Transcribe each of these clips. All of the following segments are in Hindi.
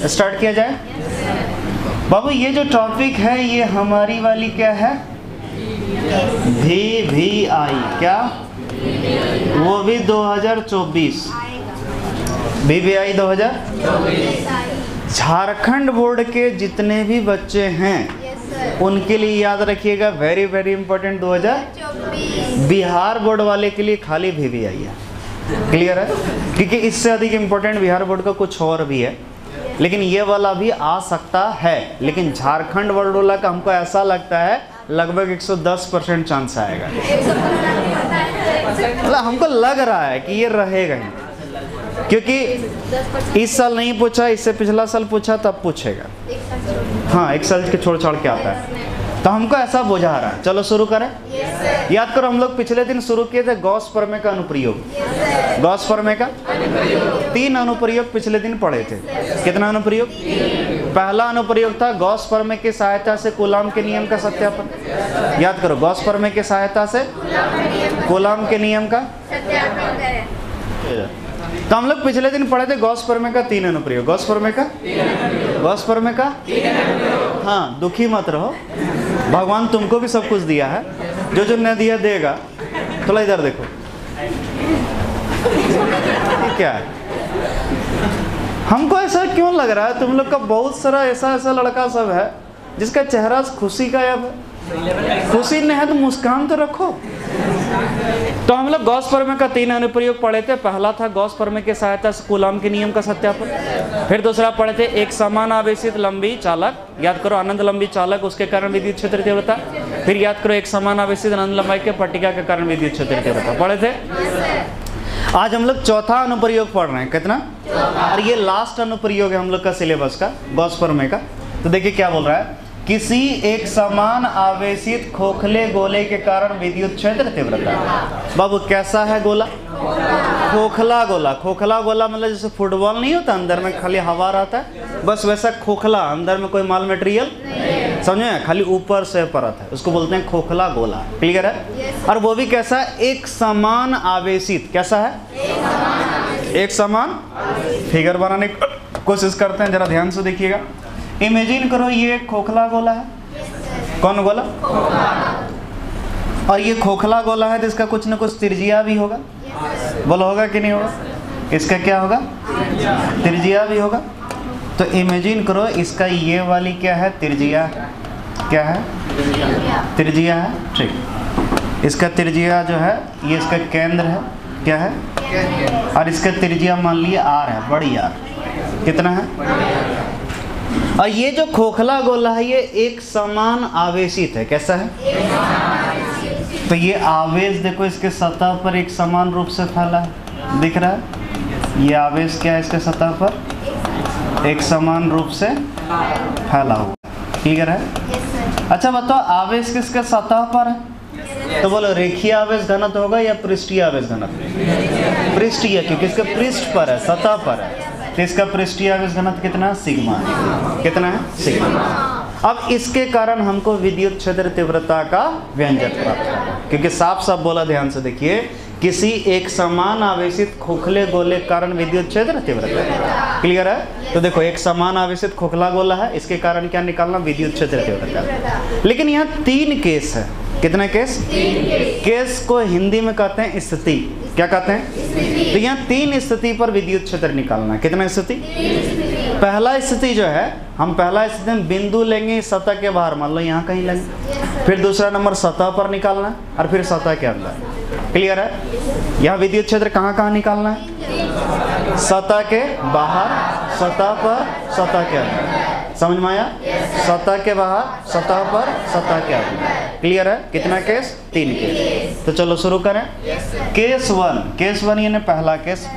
स्टार्ट किया जाए। बाबू ये जो टॉपिक है ये हमारी वाली क्या है, VVI, क्या वो भी 2024, VVI 2024। झारखंड बोर्ड के जितने भी बच्चे हैं उनके लिए याद रखिएगा, very very important 2024। Bihar board वाले के लिए खाली VVI है, क्लियर है, क्योंकि इससे अधिक इंपॉर्टेंट बिहार बोर्ड का कुछ और भी है, लेकिन ये वाला भी आ सकता है। लेकिन झारखंड बोर्ड वाला का हमको ऐसा लगता है लगभग 110% चांस आएगा, मतलब हमको लग रहा है कि ये रहेगा ही, क्योंकि इस साल नहीं पूछा, इससे पिछला साल पूछा तब पूछेगा, हाँ एक साल के छोड़ छोड़ के आता है, तो हमको ऐसा बुझा रहा है। चलो शुरू करें। याद करो हम लोग पिछले दिन शुरू किए थे गॉस प्रमेय का अनुप्रयोग। गॉस प्रमेय का 3 अनुप्रयोग पिछले दिन पढ़े थे। कितना अनुप्रयोग? पहला अनुप्रयोग था गॉस प्रमेय की सहायता से कूलाम के नियम का सत्यापन। याद करो, गॉस प्रमेय की सहायता से कूलाम के नियम का। तो हम लोग पिछले दिन पढ़े थे गॉस प्रमेय का 3 अनुप्रयोग। गॉस प्रमेय का हाँ, दुखी मत रहो, भगवान तुमको भी सब कुछ दिया है, जो जो न दिया देगा। थोड़ा इधर देखो, ये क्या है? हमको ऐसा क्यों लग रहा है तुम लोग का बहुत सारा ऐसा लड़का सब है जिसका चेहरा खुशी का है। खुशी नहीं है तो मुस्कान तो रखो। तो हम लोग गॉस प्रमेय का 3 अनुप्रयोग पढ़े थे। पहला था गॉस प्रमेय की सहायता से कूलाम के नियम का सत्यापन। फिर दूसरा पढ़े थे एक समान आवेशित लंबी चालक, याद करो अनंत लंबी चालक, उसके कारण विद्युत क्षेत्र तीव्रता। फिर याद करो एक समान आवेशित अनंत लंबाई के पट्टिका के कारण विद्युत क्षेत्र तीव्रता पढ़े थे। आज हम लोग चौथा अनुप्रयोग पढ़ रहे हैं। कितना? और ये लास्ट अनुप्रयोग है हम लोग का सिलेबस का, गॉस प्रमेय का। तो देखिए क्या बोल रहा है, किसी एक समान आवेशित खोखले गोले के कारण विद्युत क्षेत्र तीव्रता। बाबू कैसा है गोला? खोखला गोला। खोखला गोला मतलब जैसे फुटबॉल नहीं होता, अंदर में खाली हवा रहता है, बस वैसा खोखला, अंदर में कोई माल मटेरियल, समझे, खाली ऊपर से परत है, उसको बोलते हैं खोखला गोला। क्लियर है? और वो भी कैसा? एक समान आवेशित। कैसा है? एक समान। फिगर बनाने की कोशिश करते हैं, जरा ध्यान से देखिएगा। इमेजिन करो ये खोखला गोला है। कौन गोला? और ये खोखला गोला है तो इसका कुछ न कुछ त्रिज्या भी होगा। बोलो होगा कि नहीं होगा? इसका क्या होगा? त्रिज्या भी होगा। तो इमेजिन करो इसका ये वाली क्या है? त्रिज्या। क्या है? त्रिज्या है। ठीक, इसका त्रिज्या जो है ये इसका केंद्र है। क्या है? और इसका त्रिज्या मान लिया R है, बड़ी R। कितना है? और ये जो खोखला गोला है ये एक समान आवेशित है। कैसा है? तो ये आवेश देखो इसके सतह पर एक समान रूप से फैला है, दिख रहा है? ये आवेश क्या है? इसके सतह पर एक समान रूप से फैला हुआ। क्लियर है? अच्छा बताओ, आवेश किसके सतह पर है? तो बोलो रेखीय आवेश घनत्व होगा या पृष्ठीय आवेश घनत्व? पृष्ठीय, क्योंकि इसके पृष्ठ पर है, सतह पर है, तो इसका पृष्ठीय आवेश घनत्व कितना? सिग्मा। कितना है? सिग्मा। अब इसके कारण हमको विद्युत क्षेत्र तीव्रता का व्यंजक प्राप्त है, क्योंकि साफ साफ बोला, ध्यान से देखिए, किसी एक समान आवेशित खोखले गोले के कारण विद्युत क्षेत्र तीव्रता। क्लियर है? तो देखो एक समान आवेशित खोखला गोला है, इसके कारण क्या निकालना? विद्युत क्षेत्र तीव्रता। लेकिन यहाँ 3 केस है। कितने केस? केस को हिंदी में कहते हैं स्थिति। क्या कहते हैं? तो यहाँ 3 स्थिति पर विद्युत क्षेत्र निकालना है। कितना स्थिति? पहला स्थिति जो है, हम पहला स्थिति में बिंदु लेंगे सतह के बाहर, मान लो यहाँ कहीं लेंगे। फिर दूसरा नंबर सतह पर निकालना है, और फिर सतह के अंदर। क्लियर है? यहाँ विद्युत क्षेत्र कहाँ कहाँ निकालना है? सतह के बाहर, सतह पर, सतह के अंदर। समझ में आया? सतह के बाहर, सतह पर, सतह के अंदर। क्लियर है? कितना केस? 3 केस। तो चलो शुरू करें। केस 1। केस 1 यानी पहला केस,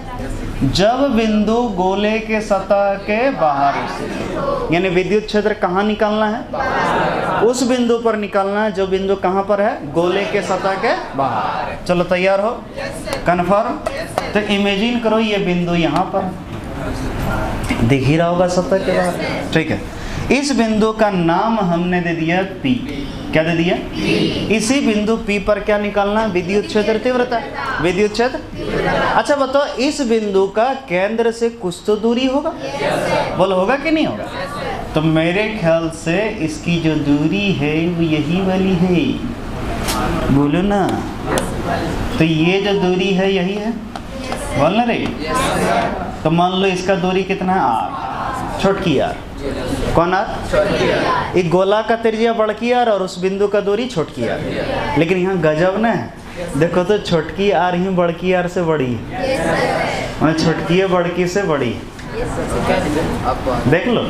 जब बिंदु गोले के सतह के बाहर स्थित, यानी विद्युत क्षेत्र कहाँ निकालना है? उस बिंदु पर निकालना है जो बिंदु कहाँ पर है? गोले के सतह के बाहर। चलो तैयार हो? कन्फर्म? तो इमेजिन करो ये बिंदु यहाँ पर दिख ही रहा होगा सतह के बाहर। ठीक है, इस बिंदु का नाम हमने दे दिया P। क्या दे दिया? इसी बिंदु P पर क्या निकालना? विद्युत क्षेत्र तीव्रता, विद्युत क्षेत्र। अच्छा बताओ, इस बिंदु का केंद्र से कुछ तो दूरी होगा, बोलो होगा कि नहीं होगा? तो मेरे ख्याल से इसकी जो दूरी है वो यही वाली है, बोलो ना। तो ये जो दूरी है यही है, बोल ना रे। तो मान लो इसका दूरी कितना है? R, छोटकी R। कौन R? एक गोला का त्रिज्या बड़की R और उस बिंदु का दूरी छोटकी R। लेकिन यहाँ गजब ना है, देखो तो छोटकी R ही बड़की R से बड़ी है, छोटकी है बड़की से बड़ी है। देख लो,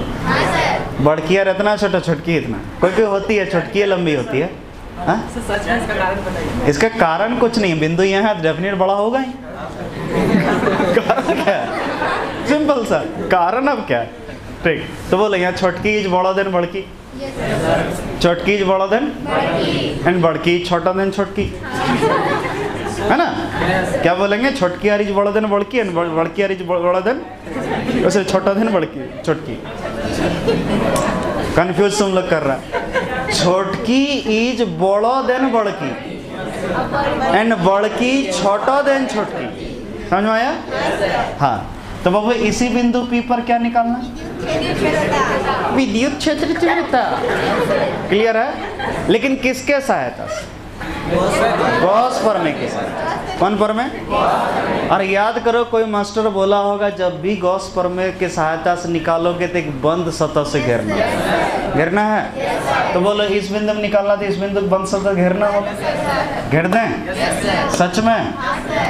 बड़की R इतना छोटा, छोटकी इतना। कोई कोई होती है छोटकी लंबी होती है। इसका कारण कुछ नहीं, बिंदु यहाँ है, डेफिनेट बड़ा होगा ही। कारण क्या है? सिंपल सा कारण। अब क्या है? ठीक, तो बोलो यहाँ छोटकी इज बड़ा देन बड़की, छोटकी इज बड़ा देन एंड बड़की छोटा देन छोटकी, है ना? क्या बोलेंगे? छोटकी आर इज बड़ा देन बड़की एंड बड़की आर इज बड़ा देन, वैसे छोटा देन बड़की छोटकी। कंफ्यूज तुम लोग कर रहा है। छोटकी इज बड़ा देन बड़की एंड बड़की छोटा देन छोटकी। समझ में आया? हाँ। तो बाबू इसी बिंदु P पर क्या निकालना? विद्युत क्षेत्र तीव्रता। क्लियर है? लेकिन किसके सहायता से? गॉस प्रमेय के साथ। कौन प्रमेय? और याद करो, कोई मास्टर बोला होगा जब भी गॉस प्रमेय के सहायता से निकालोगे तो एक बंद सतह से घेरना है। तो बोलो इस बिंदु में निकालना तो इस बिंदु बंद सतह घेरना होगा। घेर दें? सच में?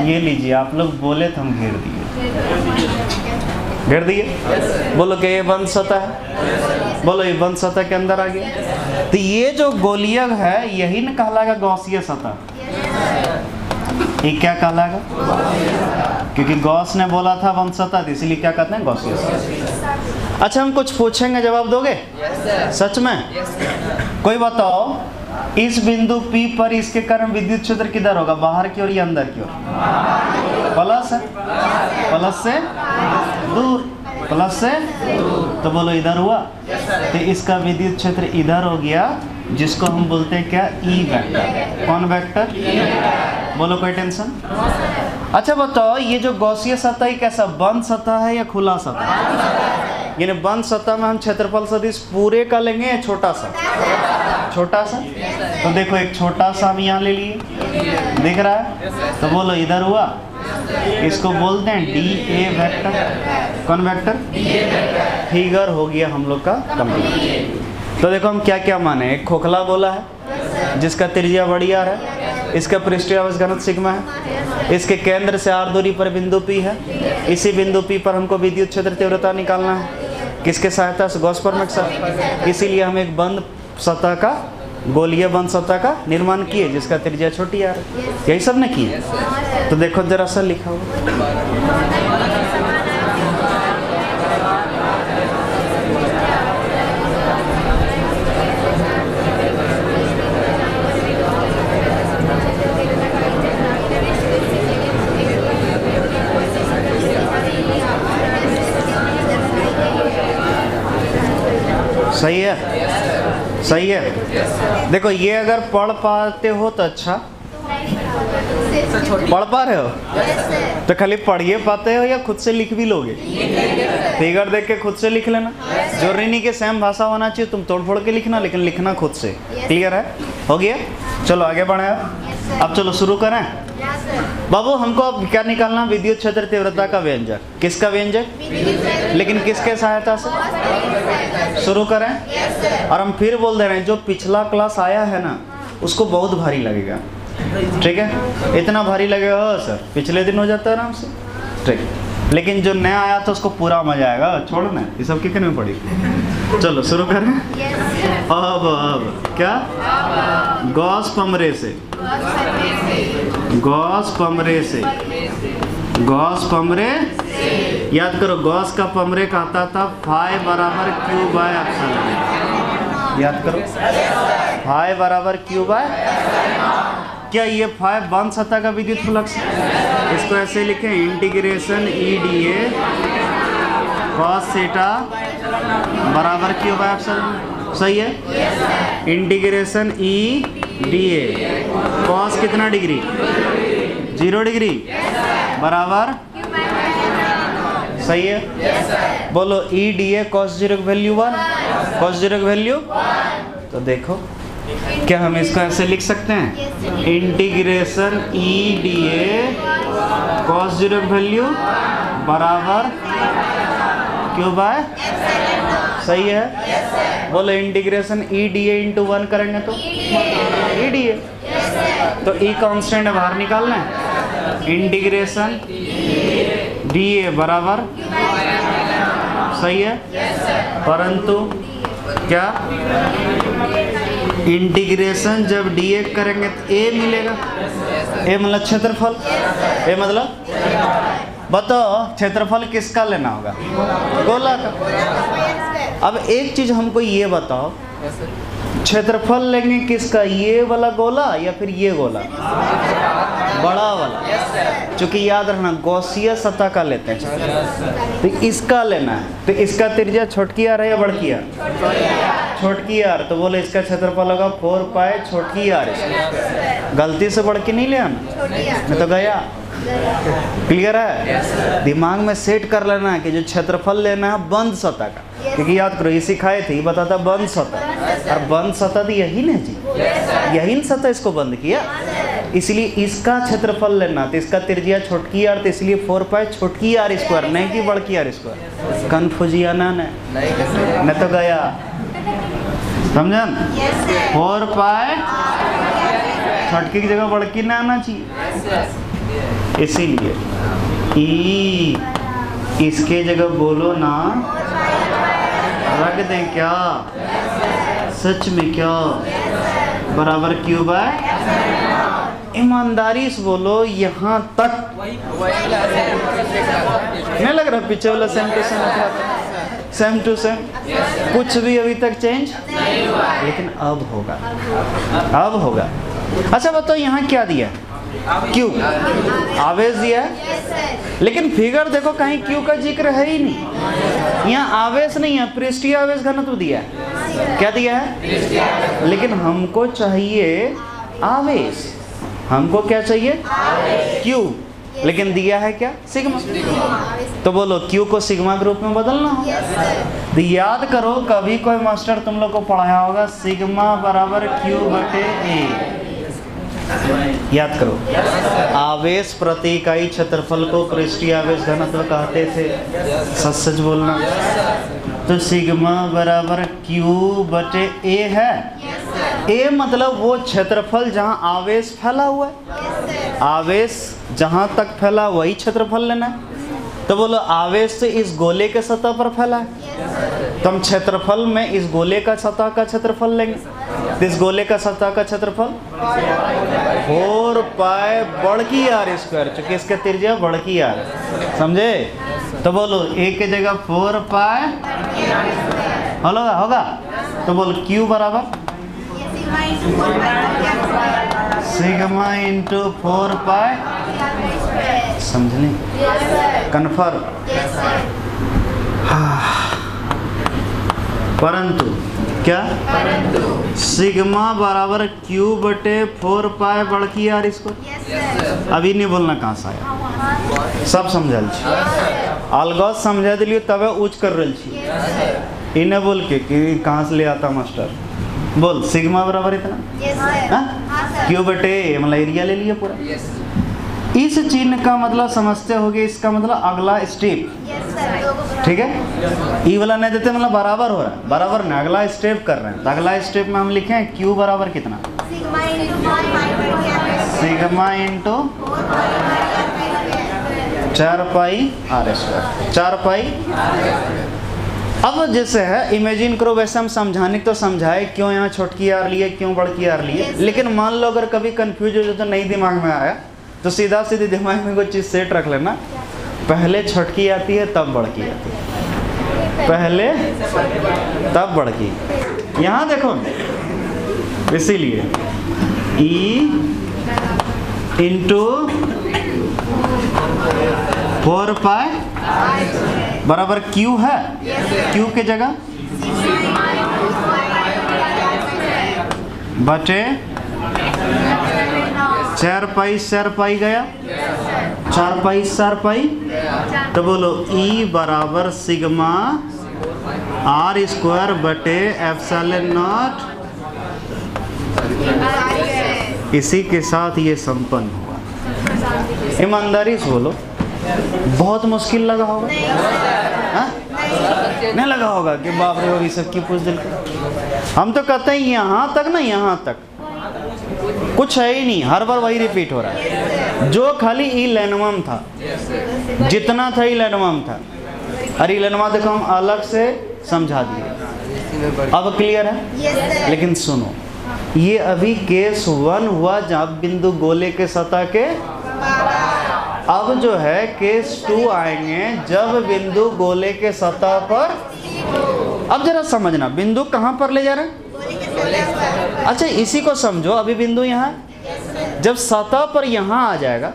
ये लीजिए, आप लोग बोले तो हम घेर दिए। घेर दिए? बोलो कि ये बंद सतह है, बोलो ये बंद सतह के अंदर आ गया। तो ये जो गोलीय है यही न कहलाएगा गॉसीय सतह। ये क्या कहलाएगा? क्योंकि गॉस ने बोला था बंद सतह, इसलिए क्या कहते हैं? गॉसीय सतह। अच्छा, हम कुछ पूछेंगे, जवाब दोगे? सच में? कोई बताओ, इस बिंदु P पर इसके कारण विद्युत क्षेत्र किधर होगा? बाहर की ओर या अंदर की ओर? प्लस है, प्लस से दूर, प्लस से तो बोलो इधर हुआ। तो इसका विद्युत क्षेत्र इधर हो गया, जिसको हम बोलते हैं क्या? E vector. कौन वेक्टर? बोलो, कोई टेंशन? अच्छा बताओ, ये जो गॉसीय सतह है कैसा? बंद सतह है या खुला सतह? यानी बंद सतह में हम क्षेत्रफल सदिश पूरे का लेंगे या छोटा सा? छोटा सा। तो देखो एक छोटा सा हम यहाँ ले लिए, दिख रहा है? तो बोलो इधर हुआ, इसको बोलते हैं DA वेक्टर। कौन वेक्टर? फिगर हो गया हम लोग का कंप्लीट। तो देखो हम क्या क्या माने, एक खोखला गोला है जिसका त्रिज्या बड़ी R है, इसका पृष्ठीय आवेश घनत्व सिग्मा है, इसके केंद्र से R दूरी पर बिंदु P है। इसी बिंदु P पर हमको विद्युत क्षेत्र तीव्रता निकालना है, किसके सहायता से? गॉस प्रमेय के साथ। इसीलिए हम एक बंद सतह का, गोलीय बंद सतह का निर्माण किए जिसका त्रिज्या छोटी R। यही सब ने किए। तो देखो जरा सा लिखा हुआ, सही है? सही है? देखो ये अगर पढ़ पाते हो तो अच्छा, पढ़ पा रहे हो तो खाली पढ़िए पाते हो या खुद से लिख भी लोगे? फिगर देख के खुद से लिख लेना, जरूरी नहीं कि सेम भाषा होना चाहिए, तुम तोड़ फोड़ के लिखना, लेकिन लिखना खुद से। क्लियर है? हो गया? चलो आगे बढ़े। अब चलो शुरू करें। बाबू हमको अब क्या निकालना? विद्युत क्षेत्र तीव्रता का व्यंजक। किसका व्यंजक? लेकिन किसके सहायता से? शुरू करें। और हम फिर बोल दे रहे हैं, जो पिछला क्लास आया है ना उसको बहुत भारी लगेगा। ठीक है? इतना भारी लगेगा सर, पिछले दिन हो जाता है आराम से। ठीक, लेकिन जो नया आया था उसको पूरा मजा आएगा। छोड़ना ये सब कितने में पड़ी। चलो शुरू करें। अब क्या? गॉस प्रमेय से, गॉस प्रमेय से, गॉस प्रमेय। याद करो, गॉस का प्रमेय कहता था फाई बराबर क्यू बाय एप्सिलॉन। याद करो, फाई बराबर क्यू बाय। क्या ये फाई बंद सतह का विद्युत फ्लक्स? इसको ऐसे लिखें, इंटीग्रेशन EdA cos थीटा बराबर क्यू बाय एप्सिलॉन। सही है। Integration E D A cos कितना डिग्री 0 डिग्री बराबर सही है। बोलो ई डी ए कॉस 0 की वैल्यू 1 कॉस 0 की वैल्यू। तो देखो क्या हम इसको ऐसे लिख सकते हैं integration E D A cos 0 की वैल्यू बराबर क्यू बाय सही है। बोलो integration E D A into 1 करेंगे तो ई डी ए। तो ई कांस्टेंट बाहर निकालना है इंटीग्रेशन डी ए बराबर सही है। परंतु क्या इंटीग्रेशन जब डी ए करेंगे तो ए मिलेगा। ए मतलब क्षेत्रफल। ए मतलब बताओ क्षेत्रफल किसका लेना होगा गोला का। अब एक चीज हमको ये बताओ क्षेत्रफल लेंगे किसका ये वाला गोला या फिर ये गोला बड़ा वाला। क्योंकि याद रखना गौसिया सतह का लेते हैं तो इसका लेना है। तो इसका त्रिज्या छोटकी आर है या बड़की आर छोटकी आर। तो बोले इसका क्षेत्रफल होगा 4 पाई छोटकी आर। गलती से बढ़ के नहीं ले आना नहीं तो गया। क्लियर है। दिमाग में सेट कर लेना है कि जो क्षेत्रफल लेना है बंद सतह का। क्योंकि याद करो ये सिखाए थे ये बताता बंद सतह और बंद सतह तो यही ना जी यही सतह इसको बंद किया। इसलिए इसका क्षेत्रफल लेना तो इसका त्रिज्या छोटकी आर तो इसलिए 4 पाई छोटकी आर स्क्वायर नहीं कि बड़की आर स्क्वायर। कन्फ्यूजियाना नहीं तो गया समझन। 4 पाई छोटकी की जगह बड़की ना आना चाहिए। इसीलिए ई इसके जगह बोलो ना रख दें क्या सच में क्या बराबर क्यू बाय ईमानदारी से बोलो यहाँ तक नहीं लग रहा पीछे वाला सेम टू सेम कुछ भी अभी तक चेंज लेकिन अब होगा। अच्छा बताओ यहाँ क्या दिया क्यू आवेश दिया है लेकिन फिगर देखो कहीं क्यू का जिक्र है ही नहीं। यहाँ आवेश नहीं है पृष्ठीय आवेश घनत्व दिया है। क्या दिया है लेकिन हमको चाहिए आवेश। हमको क्या चाहिए क्यू लेकिन दिया है क्या सिग्मा। तो बोलो क्यू को सिग्मा के रूप में बदलना होगा। तो याद करो कभी कोई मास्टर तुम लोग को पढ़ाया होगा सिग्मा बराबर क्यू बटे ए। याद करो आवेश प्रति इकाई क्षेत्रफल को पृष्ठीय आवेश घनत्व कहते थे। सच बोलना। तो सिग्मा बराबर क्यू बटे ए है। ए मतलब वो क्षेत्रफल जहाँ आवेश फैला हुआ है। आवेश जहाँ तक फैला वही क्षेत्रफल लेना है। तो बोलो आवेश से इस गोले के सतह पर फैला है तो हम क्षेत्रफल में इस गोले का सतह का क्षेत्रफल लेंगे। इस गोले का सतह का क्षेत्रफल 4 पाई बड़की आर स्क्वायर चूंकि इसका त्रिज्या बड़की आर समझे। तो बोलो ए के जगह 4 पाई होगा। तो बोलो क्यू बराबर सिग्मा इंटू 4 पाई समझने कन्फर्म। परंतु क्या सिग्मा बराबर क्यू बटे 4 पाई बड़की आर स्क्वायर। अभी नहीं बोलना कहाँ से आया सब समझल अलगत समझा दिलियो तबे उच्च कर रही छी। इन्हें बोल के कि कहाँ से ले आता मास्टर बोल सिग्मा बराबर इतना क्यू बटे मतलब एरिया ले लिया पूरा। इस चिन्ह का मतलब समझते होगे इसका मतलब अगला स्टेप ठीक है। ई वाला नहीं देते मतलब बराबर हो रहा है बराबर नहीं अगला स्टेप कर रहे हैं। तो अगला स्टेप में हम लिखे हैं क्यू बराबर कितना sigma into 4 pi r square 4 pi. अब जैसे है इमेजिन करो वैसे हम समझाने तो समझाए क्यों यहाँ छोटकी आर लिए क्यों बड़की आर लिए। लेकिन मान लो अगर कभी कंफ्यूज हो जाए तो नहीं दिमाग में आया तो सीधा सीधी दिमाग में कोई चीज़ सेट रख लेना। पहले छोटकी आती है तब बड़की आती है पहले तब बड़की। यहाँ देखो इसीलिए ई इंटू 4 पाई बराबर क्यू है, क्यू के जगह बटे 4 पाई 4 पाई गया, 4 पाई 4 पाई, तो बोलो E बराबर सिग्मा R स्क्वायर बटे एप्सिलॉन नॉट। इसी के साथ ये संपन्न हुआ। ईमानदारी से बोलो, बहुत मुश्किल लगा होगा? हाँ? नहीं लगा होगा कि बाप रे बाप ये सब क्यों पूछ दिल। हम तो कहते हैं यहाँ तक ना, यहाँ तक कुछ है ही नहीं, हर बार वही रिपीट हो रहा है। जो खाली इलेनवम था, जितना था इलेनवम था, अरे इलेनवा देखो हम अलग से समझा दिए, अब क्लियर है। लेकिन सुनो, ये अभी केस 1 हुआ जब बिंदु गोले के सतह के, अब जो है केस 2 आएंगे जब बिंदु गोले के सतह पर। अब जरा समझना, बिंदु कहाँ पर ले जा रहे हैं? अच्छा इसी को समझो, अभी बिंदु यहाँ, जब सतह पर यहाँ आ जाएगा,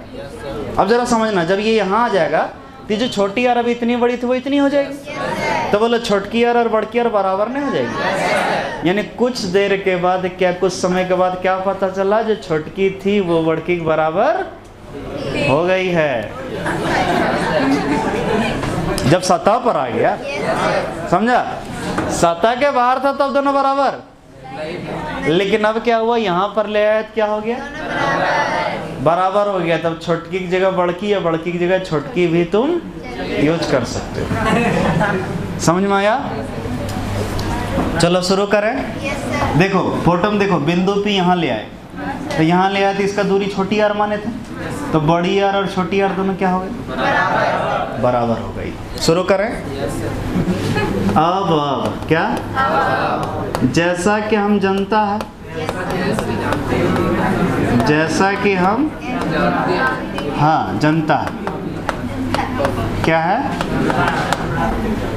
अब जरा समझना, जब ये यहाँ आ जाएगा तो जो छोटी आर अभी इतनी बड़ी थी वो इतनी हो जाएगी। तो बोलो छोटकी आर और बड़की आर बराबर नहीं हो जाएगी? यानी कुछ देर के बाद, क्या कुछ समय के बाद क्या पता चला, जो छोटकी थी वो बड़की के बराबर हो गई है। जब सतह पर आ गया, समझा? सतह के बाहर था तब दोनों बराबर, लेकिन अब क्या हुआ, यहाँ पर ले आया तो क्या हो गया, बराबर हो गया। तब छोटकी की जगह बड़की या बड़की की जगह छोटकी भी तुम यूज कर सकते हो। समझ में आया? चलो शुरू करें। देखो फोटो में देखो, बिंदु P यहाँ ले आए, तो यहाँ ले आए तो इसका दूरी छोटी आर माने थे, तो बड़ी आर और छोटी आर दोनों क्या हो गए, बराबर हो गई। शुरू करें। अब क्या, जैसा कि हम जनता है, जैसा कि हम, हाँ जनता है, क्या है,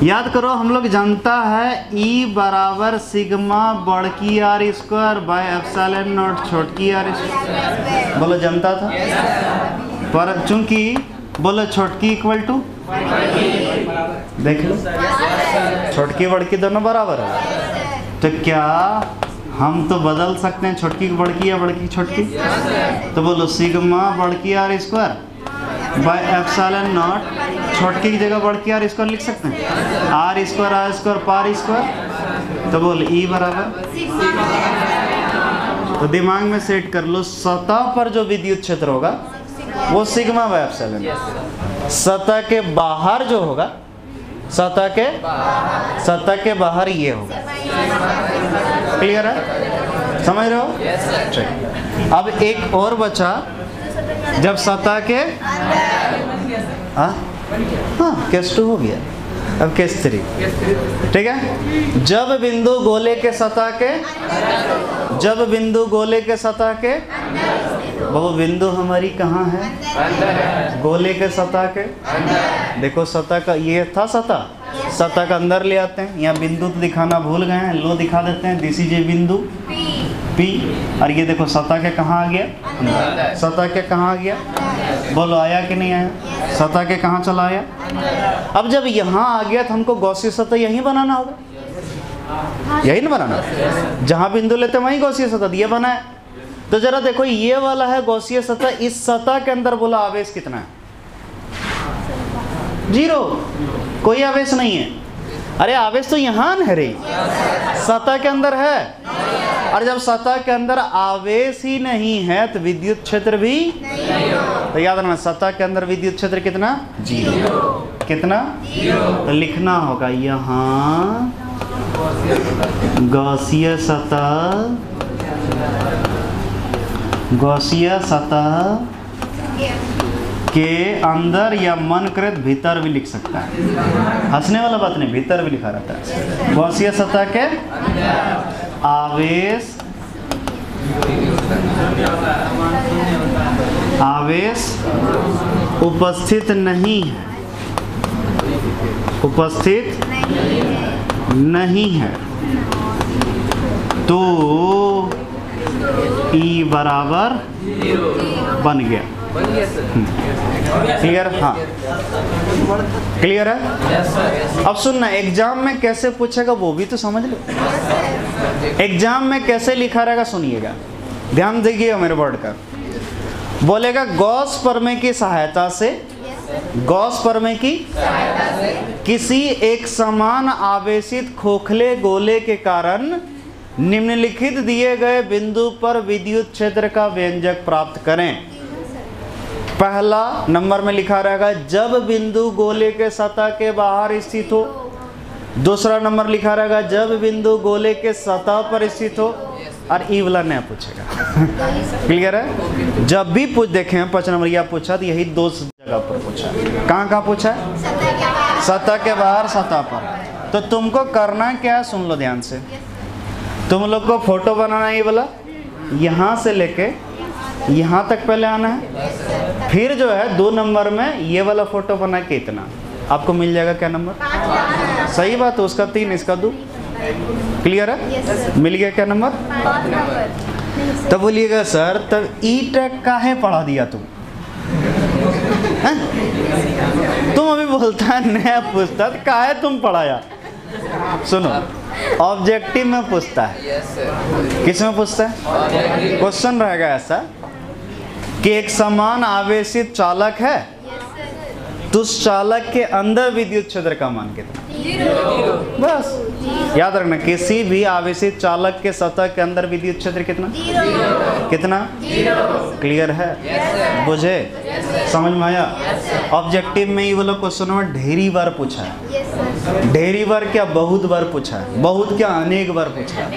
याद करो हम लोग जनता है E बराबर सिग्मा बड़की r square by epsilon naught छोटकी आर स्क्वायर। बोलो जनता था, पर चूंकि बोलो छोटकी इक्वल टू, देख लो छोटकी बड़की दोनों बराबर है, तो क्या हम तो बदल सकते हैं छोटकी की बड़की या बड़की की छोटकी? तो बोलो सिग्मा बड़की r square by epsilon naught, छोटकी की जगह बड़की आर स्क्वायर लिख सकते हैं, आर स्क्वायर पार स्क्वायर, तो बोल E बराबर। तो दिमाग में सेट कर लो, सतह पर जो विद्युत क्षेत्र होगा वो सिग्मा बाय एप्सिलॉन, सतह के बाहर जो होगा, सतह के बाहर ये होगा। क्लियर है? समझ रहे हो? ठीक। अब एक और बचा, जब सतह के, हाँ केस 2 हो गया, अब केस 3, ठीक है। जब बिंदु गोले के सतह के, जब बिंदु गोले के सतह के, वो बिंदु हमारी कहाँ है, गोले के सतह के। देखो सतह का ये था, सतह का अंदर ले आते हैं, यहाँ बिंदु तो दिखाना भूल गए हैं, लो दिखा देते हैं, दिस इज ए बिंदु P, और ये देखो सतह के कहाँ आ गया, सतह के कहाँ आ गया, बोलो आया कि नहीं आया, सतह के कहाँ चला आया। अब जब यहाँ आ गया तो हमको गॉसीय सतह यहीं बनाना होगा, यही ना बनाना, जहाँ बिंदु लेते हैं वहीं गॉसीय सतह ये बना है। तो जरा देखो ये वाला है गॉसीय सतह, इस सतह के अंदर बोला आवेश कितना है, 0, कोई आवेश नहीं है। अरे आवेश तो यहाँ है रे, सतह के अंदर है, और जब सतह के अंदर आवेश ही नहीं है तो विद्युत क्षेत्र भी तो याद रखना, सतह के अंदर विद्युत क्षेत्र कितना, 0, कितना, तो लिखना होगा यहाँ गॉसीय सतह के अंदर, या मन करे तो भीतर भी लिख सकता है, हंसने वाला बात नहीं, भीतर भी लिखा रहता है। गॉसीय सतह के आवेश उपस्थित नहीं है, उपस्थित नहीं है, तो E बराबर बन गया। क्लियर? हाँ, क्लियर है? अब सुनना, एग्जाम में कैसे पूछेगा वो भी तो समझ लो। एग्जाम में कैसे लिखा रहेगा सुनिएगा, ध्यान दीजिएगा मेरे बोर्ड का। बोलेगा गॉस प्रमेय की सहायता से, गॉस प्रमेय की किसी एक समान आवेशित खोखले गोले के कारण निम्नलिखित दिए गए बिंदु पर विद्युत क्षेत्र का व्यंजक प्राप्त करें। पहला नंबर में लिखा रहेगा जब बिंदु गोले के सतह के बाहर स्थित हो। दूसरा नंबर लिखा रहेगा जब बिंदु गोले के सतह पर स्थित हो। और ई वाला नया पूछेगा। क्लियर है? जब भी पूछ देखें 5 नंबर या पूछा तो यही 2 जगह पर पूछा। कहाँ कहाँ पूछा? सतह के बाहर, सतह पर। तो तुमको करना क्या है सुन लो ध्यान से। तुम लोग को फोटो बनाना है ये वाला, यहाँ से लेके यहाँ तक पहले आना है। फिर जो है 2 नंबर में ये वाला फोटो बना के इतना आपको मिल जाएगा। क्या नंबर? सही बात है, उसका 3 इसका 2। क्लियर है? मिल गया क्या नंबर? तब बोलिएगा सर तब ई टेक काहे पढ़ा दिया तुम? तुम अभी बोलता है नया पूछता तो काहे तुम पढ़ाया? सुनो, ऑब्जेक्टिव में पूछता है। किस में पूछता है? क्वेश्चन रहेगा ऐसा कि एक समान आवेशित चालक है तो उस चालक के अंदर विद्युत क्षेत्र का मान कितना? 0। बस याद रखना, किसी भी आवेशित चालक के सतह के अंदर विद्युत क्षेत्र कितना? 0। कितना? 0। क्लियर है? बुझे? समझ में आया? ऑब्जेक्टिव में ये वाला क्वेश्चन में ढेरी बार पूछा है। ढेरी बार क्या, बहुत बार पूछा है। बहुत क्या, अनेक बार पूछा है।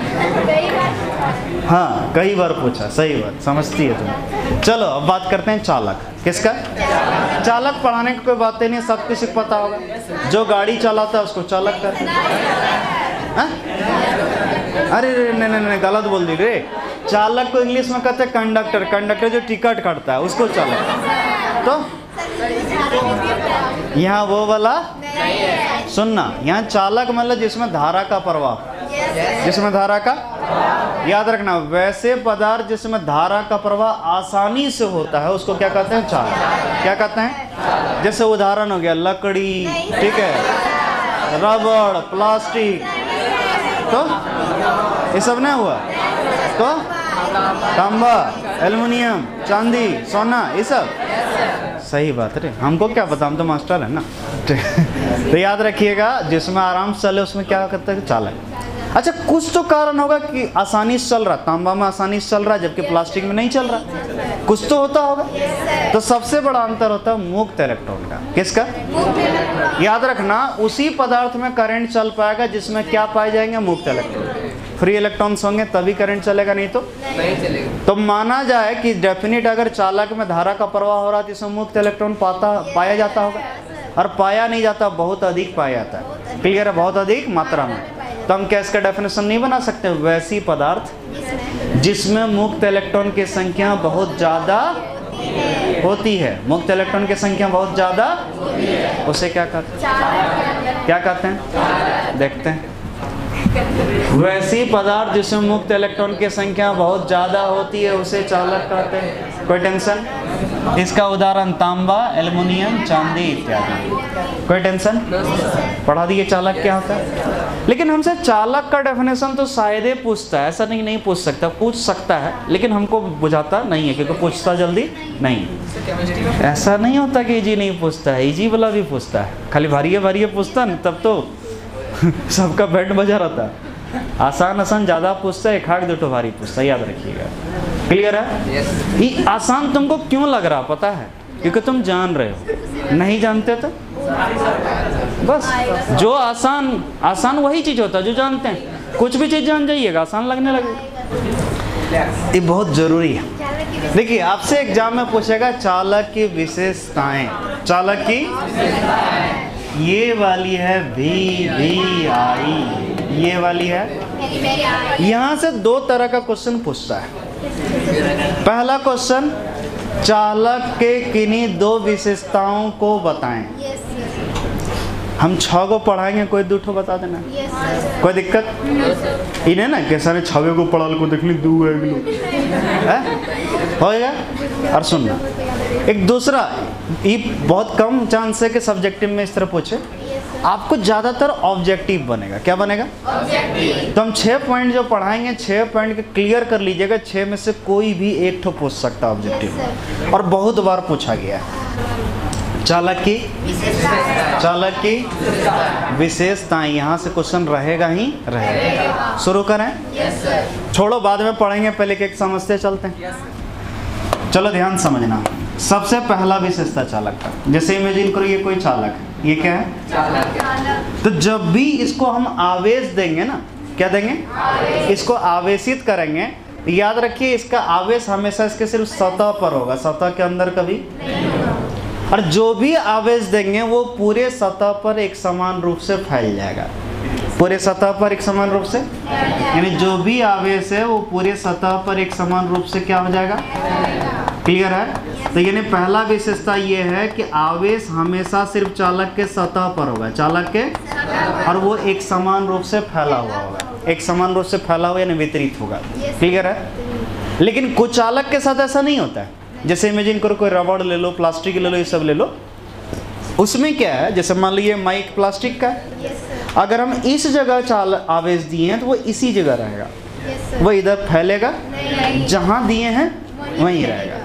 हाँ, कई बार पूछा। सही बात, समझती है तुम। चलो अब बात करते हैं चालक। किसका? चालक पढ़ाने की कोई बात नहीं, सब कुछ पता होगा। जो गाड़ी चलाता है उसको चालक कहते हैं। अरे नहीं, गलत बोल दी रे। चालक को इंग्लिश में कहते हैं कंडक्टर। कंडक्टर जो टिकट काटता है उसको चालक। तो यहाँ वो वाला सुनना, यहाँ चालक मतलब जिसमें धारा का प्रवाह, जिसमें धारा का, याद रखना वैसे पदार्थ जिसमें धारा का प्रवाह आसानी से होता है उसको क्या कहते हैं? चालक। क्या कहते हैं? जैसे उदाहरण हो गया लकड़ी, ठीक है, रबड़, प्लास्टिक, तो ये सब नहीं हुआ। तो तांबा, एल्युमिनियम, चांदी, सोना, ये सब। सही बात रे, हमको क्या पता, हम तो मास्टर है ना। तो याद रखिएगा जिसमें आराम से चले उसमें क्या करते हैं? चालक। अच्छा, कुछ तो कारण होगा कि आसानी से चल रहा, तांबा में आसानी से चल रहा जबकि प्लास्टिक में नहीं चल रहा। कुछ तो होता होगा। तो सबसे बड़ा अंतर होता है मुक्त इलेक्ट्रॉन का। किसका? याद रखना, उसी पदार्थ में करंट चल पाएगा जिसमें क्या पाए जाएंगे? मुक्त इलेक्ट्रॉन। फ्री इलेक्ट्रॉन्स होंगे तभी करंट चलेगा, नहीं तो नहीं चलेगा। तो माना जाए कि डेफिनेट अगर चालक में धारा का प्रवाह हो रहा है तो इसमें मुक्त इलेक्ट्रॉन पाया जाता होगा। और पाया नहीं जाता, बहुत अधिक पाया जाता है। क्लियर है? बहुत अधिक मात्रा में। तो हम क्या इसका डेफिनेशन नहीं बना सकते? वैसी पदार्थ जिसमें मुक्त इलेक्ट्रॉन की संख्या बहुत ज़्यादा होती है, मुक्त इलेक्ट्रॉन की संख्या बहुत ज़्यादा, उसे क्या कहते हैं? क्या कहते हैं? देखते हैं। वैसी पदार्थ जिसमें मुक्त इलेक्ट्रॉन की संख्या बहुत ज़्यादा होती है उसे चालक कहते हैं। कोई टेंशन? इसका उदाहरण तांबा, एल्युमिनियम, चांदी इत्यादि। कोई टेंशन? पढ़ा दिए चालक क्या होता है। लेकिन हमसे चालक का डेफिनेशन तो शायद ही पूछता है, ऐसा नहीं पूछ सकता, पूछ सकता है लेकिन हमको बुझाता नहीं है क्योंकि पूछता जल्दी नहीं। ऐसा नहीं होता कि इजी नहीं पूछता है, इजी वाला भी पूछता है। खाली भारी भारी पूछता ना तब तो सबका बैंड बजा रहता है। आसान आसान ज़्यादा पूछता है, एक हाथ दो भारी पूछता है, याद रखिएगा। क्लियर है? ये आसान तुमको क्यों लग रहा पता है? क्योंकि तुम जान रहे हो। नहीं जानते तो बस जो आसान वही चीज़ होता है जो जानते हैं। कुछ भी चीज़ जान जाइएगा आसान लगने लगेगा। ये बहुत ज़रूरी है। देखिए आपसे एग्जाम में पूछेगा चालक की विशेषताएं। चालक की ये वाली है VI, ये वाली है। यहाँ से 2 तरह का क्वेश्चन पूछता है। पहला क्वेश्चन, चालक के किन्हीं 2 विशेषताओं को बताएं। हम 6 को पढ़ाएंगे, कोई 2 ठो बता देना। कोई दिक्कत इन्हें ना कि सारे 6 को पढ़ा को देख ली 2 है होएगा। और सुनना एक दूसरा, ये बहुत कम चांस है कि सब्जेक्टिव में इस तरह पूछे, आपको ज़्यादातर ऑब्जेक्टिव बनेगा। क्या बनेगा? ऑब्जेक्टिव। तो हम 6 पॉइंट जो पढ़ाएंगे 6 पॉइंट के क्लियर कर लीजिएगा, 6 में से कोई भी एक ठो पूछ सकता है ऑब्जेक्टिव, और बहुत बार पूछा गया है। चालक की विशेषताएं, यहाँ से क्वेश्चन रहेगा ही रहेगा। शुरू करें? छोड़ो बाद में पढ़ेंगे, पहले एक समझते चलते हैं। चलो ध्यान समझना। सबसे पहला विशेषता चालक का, जैसे इमेजिन करो ये कोई चालक है, ये क्या है? चालक। तो जब भी इसको हम आवेश देंगे ना, क्या देंगे? आवेश। इसको आवेशित करेंगे, याद रखिए इसका आवेश हमेशा इसके सिर्फ सतह पर होगा, सतह के अंदर कभी नहीं होगा। और जो भी आवेश देंगे वो पूरे सतह पर एक समान रूप से फैल जाएगा, पूरे सतह पर एक समान रूप से, यानी जो भी आवेश है वो पूरे सतह पर एक समान रूप से क्या हो जाएगा? क्लियर है? तो यानी पहला विशेषता ये है कि आवेश हमेशा सिर्फ चालक के सतह पर होगा, चालक के, और वो एक समान रूप से फैला हुआ होगा, एक समान रूप से फैला हुआ यानी वितरित होगा। क्लियर है? लेकिन कुछ चालक के साथ ऐसा नहीं होता है। जैसे इमेजिन करो कोई रबड़ ले लो, प्लास्टिक ले लो, ये सब ले लो, उसमें क्या है, जैसे मान लीजिए माइक प्लास्टिक का है, अगर हम इस जगह आवेश दिए हैं तो वो इसी जगह रहेगा, वो इधर फैलेगा, जहाँ दिए हैं वहीं रहेगा।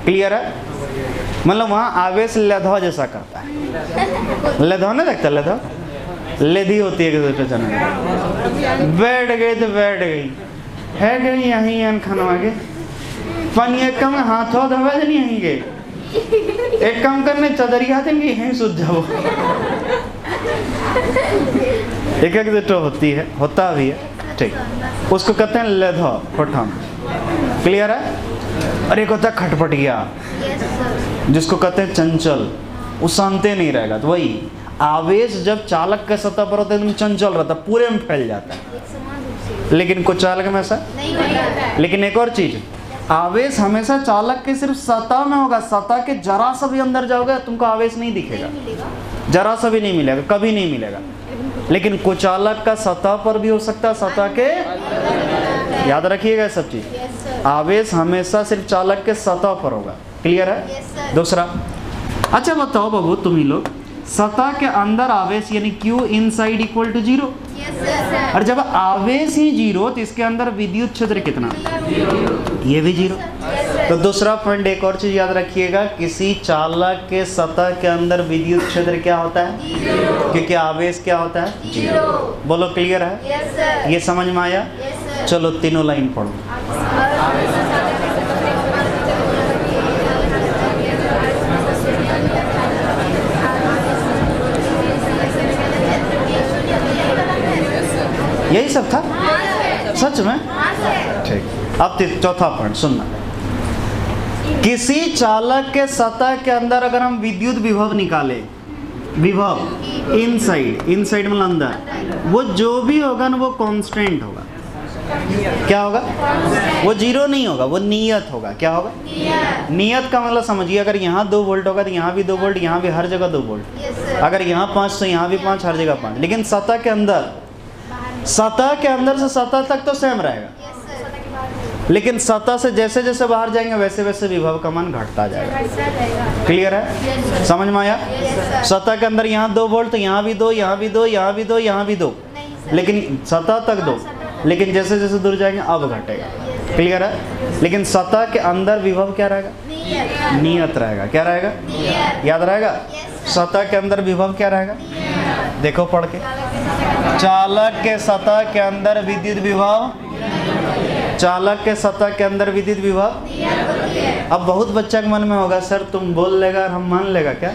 क्लियर है? मतलब वहाँ आवेश लेधा जैसा करता है, लेधा नहीं लगता, लेधा लेधी होती है, बैठ गई तो बैठ गई है गई यहीं खाना आगे पानी एक कम हाथों धवा नहीं आएंगे, एक काम करने चदरिया देंगे यहीं सूझ जाओ। एक एक तो होती है, होता भी है, ठीक, उसको कहते हैं लेधा पठान। क्लियर है? और एक होता है खटपटिया, जिसको कहते हैं चंचल, वो शांति नहीं रहेगा। तो वही आवेश जब चालक के सतह पर होता है एकदम चंचल रहता है, पूरे में फैल जाता है, लेकिन कुछ चालक में ऐसा नहीं होता। लेकिन एक और चीज, आवेश हमेशा चालक के सिर्फ सतह में होगा, सतह के जरा सा भी अंदर जाओगे तुमको आवेश नहीं दिखेगा, जरा सा भी नहीं मिलेगा, कभी नहीं मिलेगा। लेकिन कुचालक का सतह पर भी हो सकता है, सतह के, याद रखिएगा सब चीज। आवेश हमेशा सिर्फ चालक के सतह पर होगा। क्लियर है? दूसरा, अच्छा बताओ बाबू तुम ही लोग, सतह के अंदर आवेश यानी Q इनसाइड इक्वल टू 0, और जब आवेश ही 0 तो इसके अंदर विद्युत क्षेत्र कितना? ये भी 0। तो दूसरा पॉइंट, एक और चीज याद रखिएगा, किसी चालक के सतह के अंदर विद्युत क्षेत्र क्या होता है? क्योंकि आवेश क्या होता है? 0। बोलो क्लियर है? ये समझ में आया? चलो तीनों लाइन पढ़ो। यही सब था? सच में? ठीक। अब चौथा पॉइंट सुनना, किसी चालक के सतह के अंदर अगर हम विद्युत विभव निकाले, विभव इनसाइड मतलब अंदर, वो जो भी होगा ना वो कांस्टेंट होगा। क्या होगा? वो 0 नहीं होगा, वो नियत होगा। क्या होगा? नियत का मतलब समझिए, अगर यहाँ 2 वोल्ट होगा तो यहाँ भी 2 वोल्ट, यहाँ भी हर जगह 2 वोल्ट, अगर यहाँ 5 तो यहाँ भी 5, हर जगह 5। लेकिन सतह के अंदर से सतह तक तो सेम रहेगा, लेकिन सतह से जैसे जैसे बाहर जाएंगे वैसे वैसे विभव का मान घटता जाएगा। क्लियर है? समझ में आया? सतह के अंदर यहाँ 2 वोल्ट तो यहाँ भी 2, यहाँ भी 2, यहाँ भी 2, यहाँ भी 2, लेकिन सतह तक 2, लेकिन जैसे जैसे दूर जाएंगे अब घटेगा। क्लियर है? लेकिन सतह के अंदर विभव क्या रहेगा? नियत रहेगा। क्या रहेगा? याद रहेगा? सतह के अंदर विभव क्या रहेगा? देखो पढ़ के, चालक के सतह के अंदर विद्युत विभव, चालक के सतह के अंदर विद्युत विभव। अब बहुत बच्चा के मन में होगा, सर तुम बोल लेगा और हम मान लेगा क्या?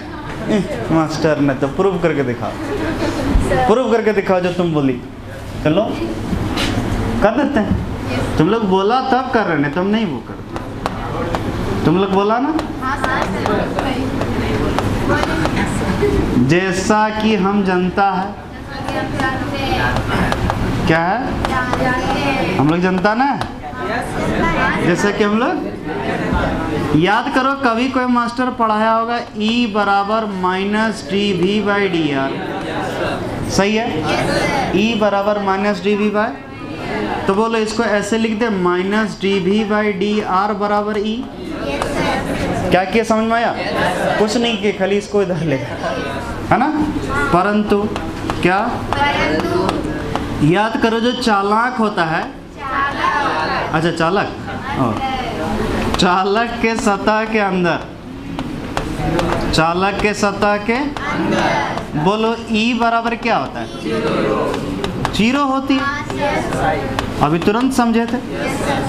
मास्टर ने तो प्रूव करके दिखाओ, प्रूव करके दिखाओ जो तुम बोली। चलो कर देते हैं। तुम लोग बोला तब कर रहे हैं, तुम नहीं वो करते। तुम लोग बोला ना, जैसा कि हम जनता है, क्या है? हम लोग जनता ना, जैसे कि हम लोग, याद करो कभी कोई मास्टर पढ़ाया होगा E बराबर -dV/dr। सही है? E बराबर -dV/, तो बोलो इसको ऐसे लिख दे, -dV/dr बराबर E। क्या किया, समझ में आया? कुछ नहीं किया, खाली इसको इधर ले, है ना। परंतु क्या, याद करो जो चालाक होता है, अच्छा चालक, चालक के सतह के अंदर, चालक के सतह के बोलो ई बराबर क्या होता है, जीरो होती है। अभी तुरंत समझे थे,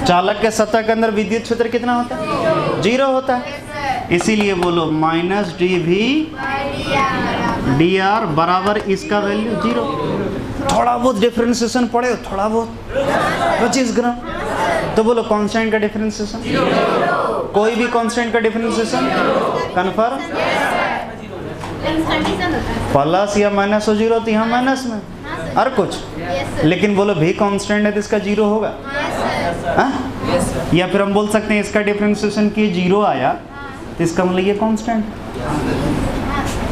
चालक के सतह के अंदर विद्युत क्षेत्र कितना होता है, जीरो होता है। इसीलिए बोलो माइनस डी भी डी आर बराबर इसका वैल्यू जीरो। थोड़ा बहुत डिफरेंशिएशन पड़े, थोड़ा बहुत 25 ग्राम, तो बोलो कांस्टेंट का डिफरेंशिएशन, कोई भी कांस्टेंट का डिफरेंशिएशन कन्फर्म, प्लस या माइनस हो जीरो, तो यहाँ माइनस में और कुछ, लेकिन बोलो भी कांस्टेंट है तो इसका जीरो होगा। या फिर हम बोल सकते हैं इसका डिफरेंशिएशन की जीरो आया तो इसका मतलब ये कांस्टेंट,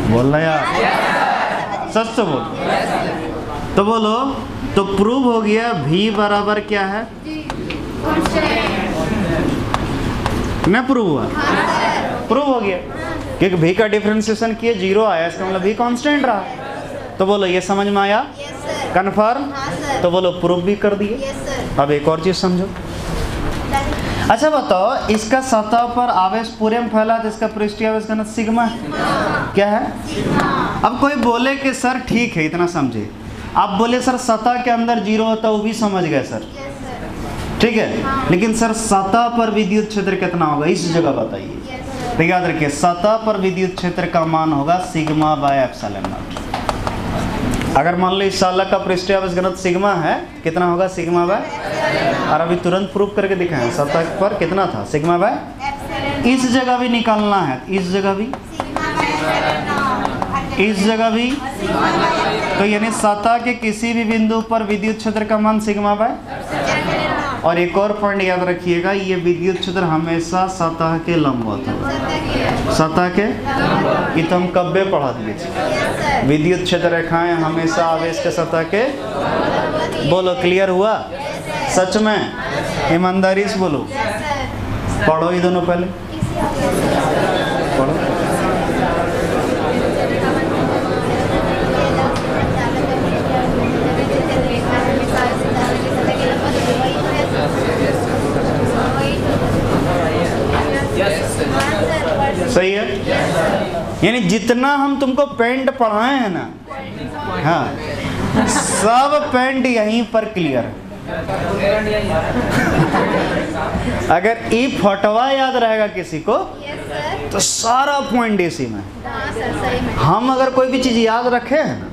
बोल रहा यार, सच तो बोल। तो बोलो, तो प्रूव हो गया भी बराबर क्या है, ना प्रूव हुआ, प्रूव हो गया, क्योंकि भी का डिफरेंशिएशन किए जीरो आया, इसका मतलब भी कांस्टेंट रहा। तो बोलो ये समझ में आया, कन्फर्म, तो बोलो प्रूव भी कर दिए। अब एक और चीज समझो, अच्छा बताओ, इसका सतह पर आवेश पूरे में फैला तो इसका पृष्ठीय आवेश घनत्व सिग्मा क्या है। अब कोई बोले कि सर ठीक है, इतना समझे, आप बोले सर सतह के अंदर जीरो होता, वो भी समझ गए सर, ठीक है, लेकिन सर सतह पर विद्युत क्षेत्र कितना होगा, इस जगह बताइए। तो याद रखिए, सतह पर विद्युत क्षेत्र का मान होगा सिग्मा बाय एप्सिलॉन नॉट। अगर मान लो इस चालक का पृष्ठीय आवेश घनत्व सिग्मा है, कितना होगा, सिग्मा बाय, और अभी तुरंत प्रूफ करके दिखाएं, सतह पर कितना था, सिग्मा बाय। इस जगह भी निकालना है, इस जगह भी, इस जगह भी, तो यानी सतह के किसी भी बिंदु पर विद्युत क्षेत्र का मान सिग्मा बाय। और एक और पॉइंट याद रखिएगा, ये विद्युत क्षेत्र हमेशा सतह के लंबवत होगा, सतह के, ये तो हम कब्बे पढ़ा दिए, विद्युत क्षेत्र रेखाएं हमेशा आवेश के सतह के, बोलो क्लियर हुआ, सच में, ईमानदारी से बोलो, पढ़ो ये दोनों पहले, पढ़ो। सही है, यानी जितना हम तुमको पेंट पढ़ाए हैं ना, हाँ, सब पेंट यहीं पर क्लियर है। अगर ई फटवा याद रहेगा किसी को तो सारा पॉइंट इसी में। हम अगर कोई भी चीज़ याद रखे हैं ना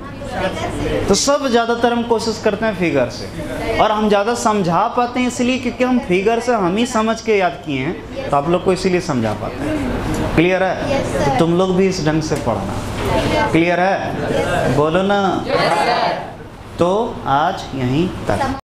तो सब ज़्यादातर हम कोशिश करते हैं फिगर से, और हम ज़्यादा समझा पाते हैं इसलिए क्योंकि हम फिगर से हम ही समझ के याद किए हैं, तो आप लोग को इसीलिए समझा पाते हैं। क्लियर है? तो तुम लोग भी इस ढंग से पढ़ना। क्लियर है? बोलो ना। तो आज यहीं तक।